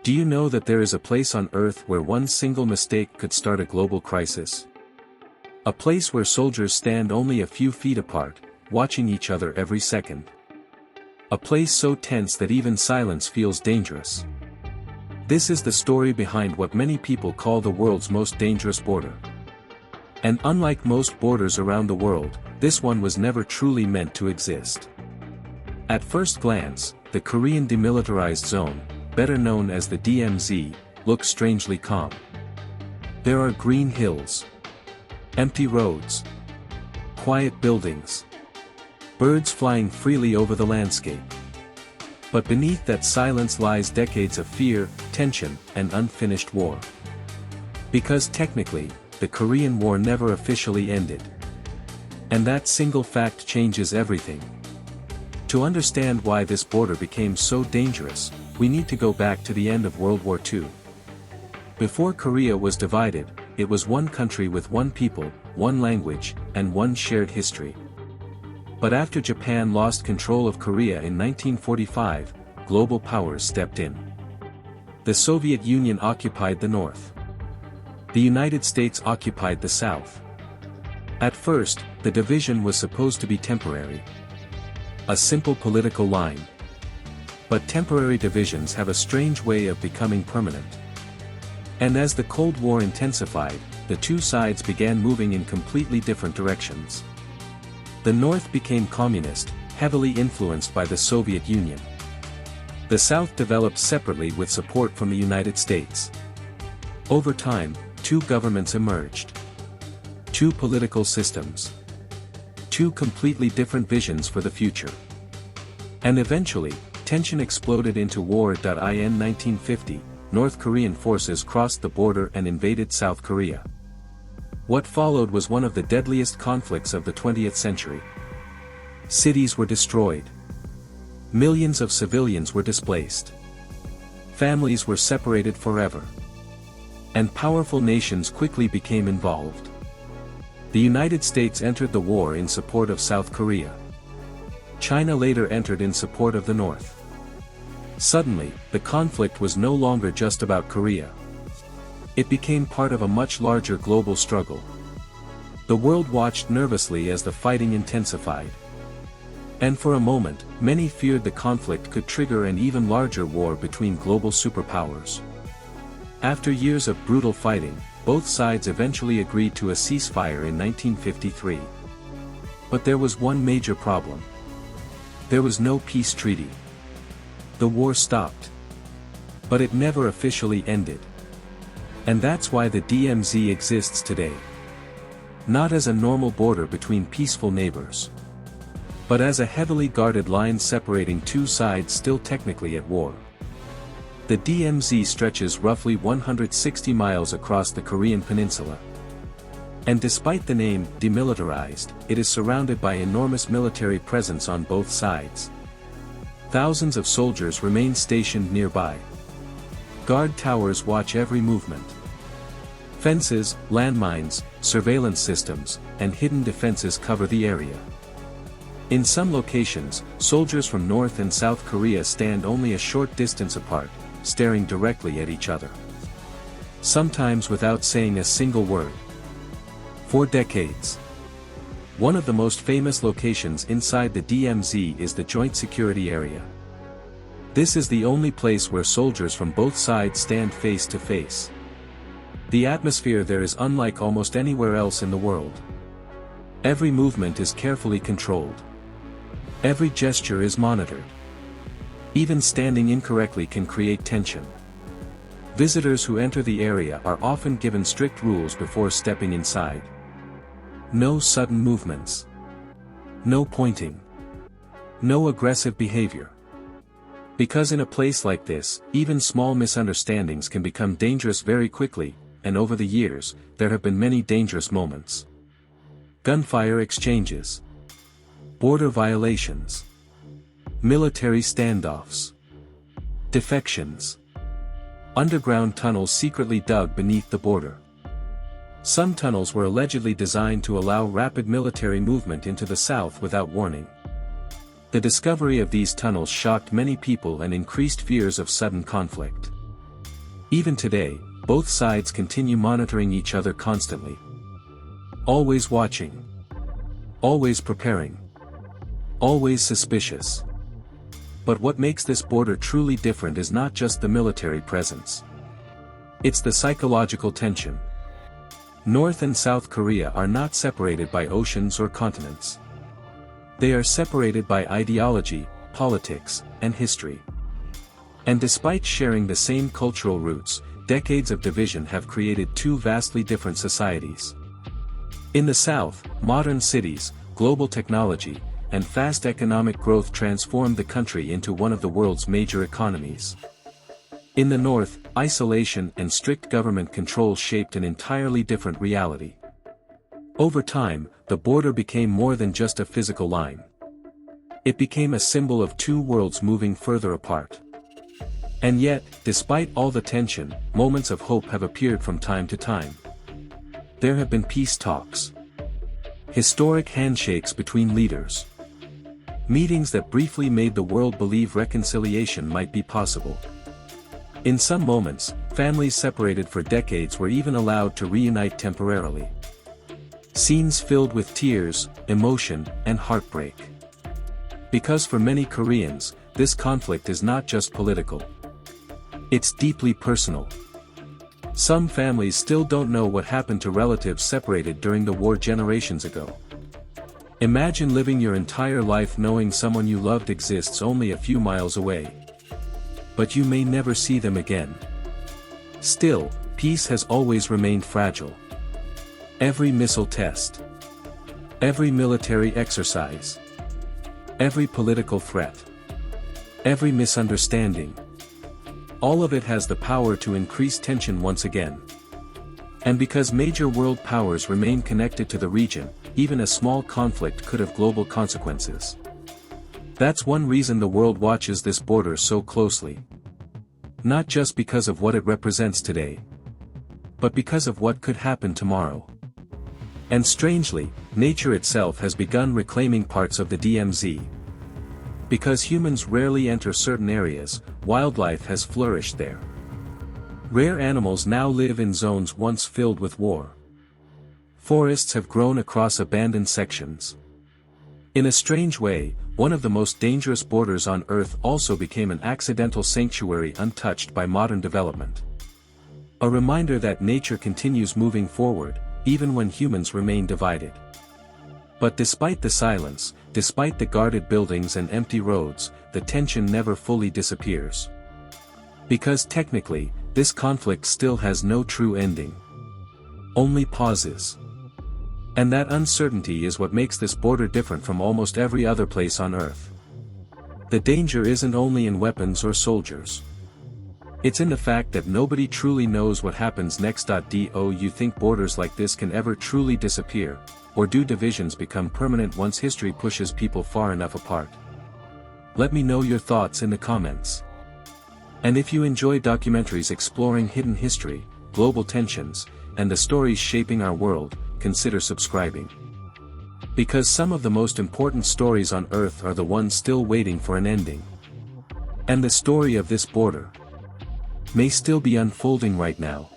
Do you know that there is a place on Earth where one single mistake could start a global crisis? A place where soldiers stand only a few feet apart, watching each other every second. A place so tense that even silence feels dangerous. This is the story behind what many people call the world's most dangerous border. And unlike most borders around the world, this one was never truly meant to exist. At first glance, the Korean Demilitarized Zone, better known as the DMZ, looks strangely calm. There are green hills, empty roads, quiet buildings, birds flying freely over the landscape. But beneath that silence lies decades of fear, tension, and unfinished war. Because technically, the Korean War never officially ended. And that single fact changes everything. To understand why this border became so dangerous, we need to go back to the end of World War II. Before Korea was divided, it was one country with one people, one language, and one shared history. But after Japan lost control of Korea in 1945, global powers stepped in. The Soviet Union occupied the north. The United States occupied the south. At first, the division was supposed to be temporary. A simple political line. But temporary divisions have a strange way of becoming permanent. And as the Cold War intensified, the two sides began moving in completely different directions. The North became communist, heavily influenced by the Soviet Union. The South developed separately with support from the United States. Over time, two governments emerged. Two political systems. Two completely different visions for the future. And eventually, tension exploded into war. In 1950, North Korean forces crossed the border and invaded South Korea. What followed was one of the deadliest conflicts of the 20th century. Cities were destroyed. Millions of civilians were displaced. Families were separated forever. And powerful nations quickly became involved. The United States entered the war in support of South Korea. China later entered in support of the North. Suddenly, the conflict was no longer just about Korea. It became part of a much larger global struggle. The world watched nervously as the fighting intensified. And for a moment, many feared the conflict could trigger an even larger war between global superpowers. After years of brutal fighting, both sides eventually agreed to a ceasefire in 1953. But there was one major problem. There was no peace treaty. The war stopped. But it never officially ended. And that's why the DMZ exists today. Not as a normal border between peaceful neighbors. But as a heavily guarded line separating two sides still technically at war. The DMZ stretches roughly 160 miles across the Korean peninsula. And despite the name, demilitarized, it is surrounded by enormous military presence on both sides. Thousands of soldiers remain stationed nearby. Guard towers watch every movement. Fences, landmines, surveillance systems, and hidden defenses cover the area. In some locations, soldiers from North and South Korea stand only a short distance apart, staring directly at each other. Sometimes without saying a single word. For decades. One of the most famous locations inside the DMZ is the Joint Security Area. This is the only place where soldiers from both sides stand face to face. The atmosphere there is unlike almost anywhere else in the world. Every movement is carefully controlled. Every gesture is monitored. Even standing incorrectly can create tension. Visitors who enter the area are often given strict rules before stepping inside. No sudden movements. No pointing. No aggressive behavior. Because in a place like this, even small misunderstandings can become dangerous very quickly, and over the years, there have been many dangerous moments. Gunfire exchanges. Border violations. Military standoffs. Defections. Underground tunnels secretly dug beneath the border. Some tunnels were allegedly designed to allow rapid military movement into the south without warning. The discovery of these tunnels shocked many people and increased fears of sudden conflict. Even today, both sides continue monitoring each other constantly. Always watching. Always preparing. Always suspicious. But what makes this border truly different is not just the military presence. It's the psychological tension. North and South Korea are not separated by oceans or continents. They are separated by ideology, politics, and history. And despite sharing the same cultural roots, decades of division have created two vastly different societies. In the South, modern cities, global technology, and fast economic growth transformed the country into one of the world's major economies. In the North, isolation and strict government control shaped an entirely different reality. Over time, the border became more than just a physical line. It became a symbol of two worlds moving further apart. And yet, despite all the tension, moments of hope have appeared from time to time. There have been peace talks. Historic handshakes between leaders. Meetings that briefly made the world believe reconciliation might be possible. In some moments, families separated for decades were even allowed to reunite temporarily. Scenes filled with tears, emotion, and heartbreak. Because for many Koreans, this conflict is not just political. It's deeply personal. Some families still don't know what happened to relatives separated during the war generations ago. Imagine living your entire life knowing someone you loved exists only a few miles away. But you may never see them again. Still, peace has always remained fragile. Every missile test. Every military exercise. Every political threat. Every misunderstanding. All of it has the power to increase tension once again. And because major world powers remain connected to the region, even a small conflict could have global consequences. That's one reason the world watches this border so closely. Not just because of what it represents today, but because of what could happen tomorrow. And strangely, nature itself has begun reclaiming parts of the DMZ. Because humans rarely enter certain areas, wildlife has flourished there. Rare animals now live in zones once filled with war. Forests have grown across abandoned sections. In a strange way, one of the most dangerous borders on Earth also became an accidental sanctuary untouched by modern development. A reminder that nature continues moving forward, even when humans remain divided. But despite the silence, despite the guarded buildings and empty roads, the tension never fully disappears. Because technically, this conflict still has no true ending. Only pauses. And that uncertainty is what makes this border different from almost every other place on Earth. The danger isn't only in weapons or soldiers. It's in the fact that nobody truly knows what happens next. Do you think borders like this can ever truly disappear, or do divisions become permanent once history pushes people far enough apart? Let me know your thoughts in the comments. And if you enjoy documentaries exploring hidden history, global tensions, and the stories shaping our world, consider subscribing. Because some of the most important stories on Earth are the ones still waiting for an ending. And the story of this border may still be unfolding right now.